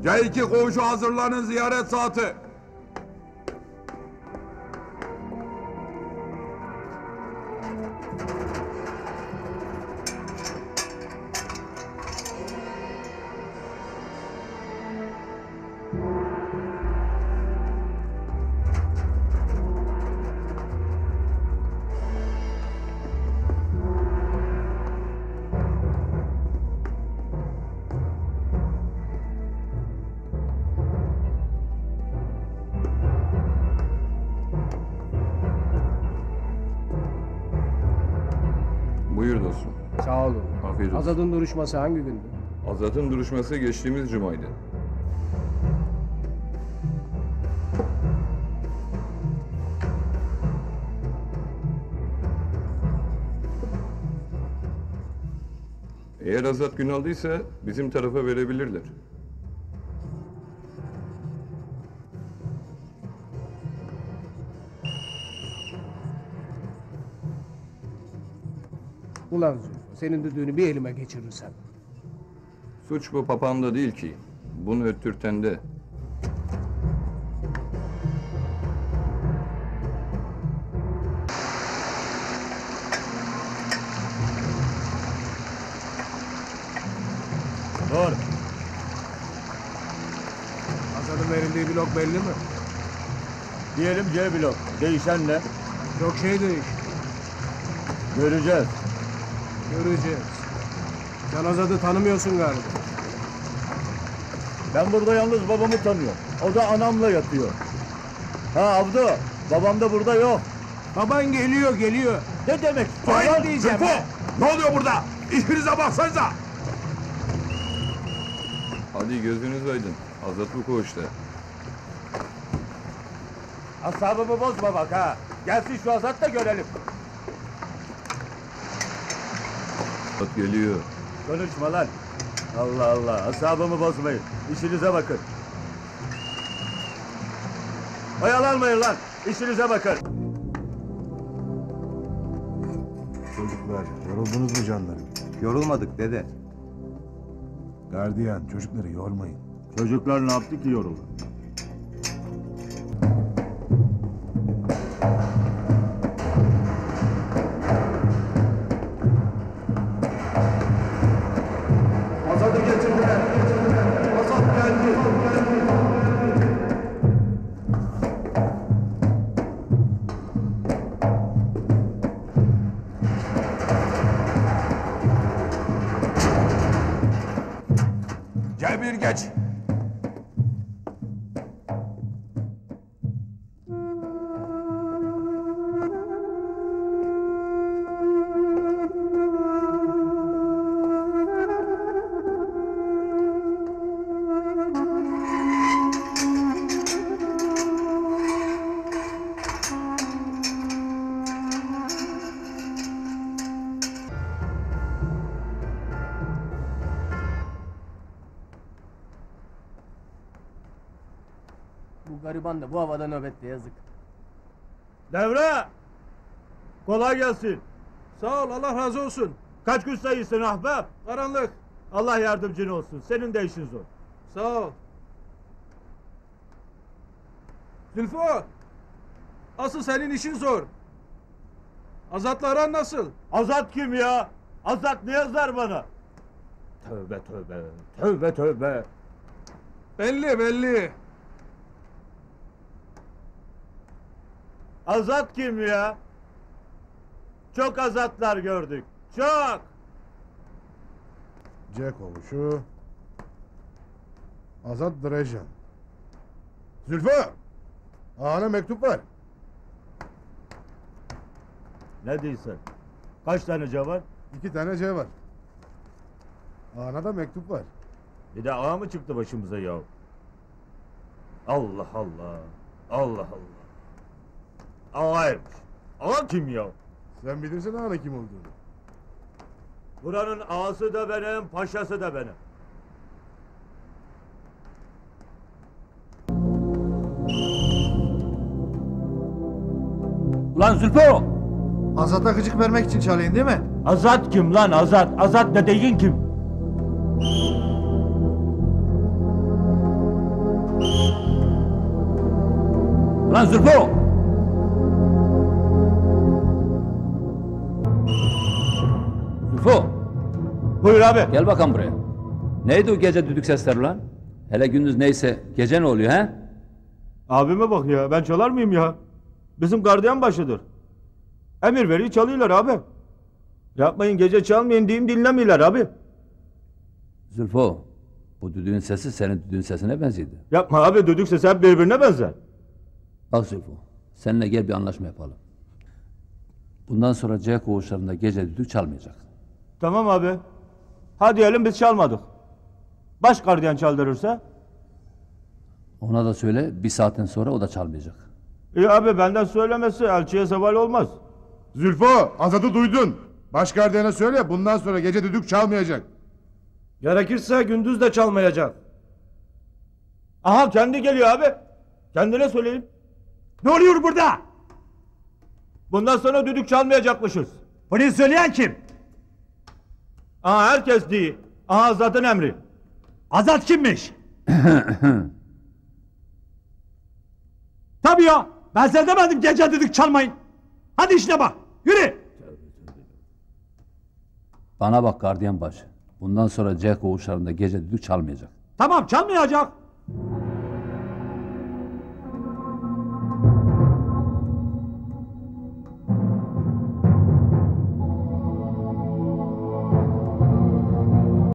C2 koğuşu hazırlanın, ziyaret saati. Buyur dostum. Sağ olun. Afiyet olsun. Azad'ın duruşması hangi gündü? Azat'ın duruşması geçtiğimiz cumaydı. Eğer Azat gün aldıysa bizim tarafa verebilirler. Ulan Zülfü, senin düdüğünü bir elime geçirirsem. Suç bu papağanda değil ki. Bunu öttürten de. Dur. Azad'ın verildiği blok belli mi? Diyelim C blok. Değişen ne? Çok şey değiş. Göreceğiz. Göreceğiz. Sen Azad'ı tanımıyorsun galiba. Ben burada yalnız babamı tanıyorum. O da anamla yatıyor. Ha Abdu, babam da burada yok. Baban geliyor, geliyor. Ne demek? Hayır diyeceğim. Zülfü, ne oluyor burada? İşinize baksanıza. Hadi gözünüz aydın. Azat bu koğuşta. Asabımı bozma bak ha. Gelsin şu Azat da görelim. Azat geliyor. Konuşma lan. Allah Allah, asabımı bozmayın. İşinize bakın. Oyalanmayın lan. İşinize bakın. Çocuklar, yoruldunuz mu canlarım? Yorulmadık dede. Gardiyan, çocukları yormayın. Çocuklar ne yaptı ki yoruldu? Azat'ı getirdiler. Azat geldi. C1 geç. Bu gariban da bu havada nöbette yazık. Devre! Kolay gelsin. Sağ ol, Allah razı olsun. Kaç gün sayısın ahbap? Karanlık. Allah yardımcın olsun. Senin de işin zor. Sağ ol. Zülfü, asıl senin işin zor. Azat'la aran nasıl? Azat kim ya? Azat ne yazar bana? Tövbe tövbe. Tövbe tövbe. Belli, belli. Azat kim ya? Çok azatlar gördük. Çok. C koğuşu. Azat Drejan. Zülfü! Ağana mektup var. Ne diyorsun? Kaç tane C var? 2 tane C var. Ağana da mektup var. Bir de ağa mı çıktı başımıza ya? Allah Allah. Allah Allah. Ağaymış. Ağa kim ya? Sen bilirsin ağanın kim olduğunu. Buranın ağası da benim, paşası da benim. Ulan Zülfü! Azat'a gıcık vermek için çalayım değil mi? Azat kim lan Azat? Azat dediğin kim? Ulan Zülfo! Zülfo! Buyur abi. Gel bakalım buraya. Neydi o gece düdük sesleri lan? Hele gündüz neyse gece ne oluyor he? Abime bak ya, ben çalar mıyım ya? Bizim gardiyan başıdır. Emir veriyor, çalıyorlar abi. Yapmayın, gece çalmayın diyeyim, dinlemiyorlar abi. Zülfo, bu düdüğün sesi senin düdüğün sesine benzedi. Yapma abi, düdük sesi hep birbirine benzer. Bak Zülfo, seninle gel bir anlaşma yapalım. Bundan sonra C koğuşlarında gece düdük çalmayacak. Tamam abi. Hadi diyelim biz çalmadık. Baş gardiyan çaldırırsa? Ona da söyle, bir saatten sonra o da çalmayacak. İyi abi, benden söylemesi elçiye zeval olmaz. Zülfo, Azat'ı duydun. Baş gardiyana söyle, bundan sonra gece düdük çalmayacak. Gerekirse gündüz de çalmayacak. Aha, kendi geliyor abi. Kendine söyleyin. Ne oluyor burada? Bundan sonra düdük çalmayacakmışız. Bunu söyleyen kim? Aha, herkes değil. Aha, Azat'ın emri. Azat kimmiş? Tabii ya. Ben size demedim gece düdük çalmayın. Hadi işine bak. Yürü. Bana bak gardiyan başı. Bundan sonra C koğuşlarında gece düdük çalmayacak. Tamam çalmayacak.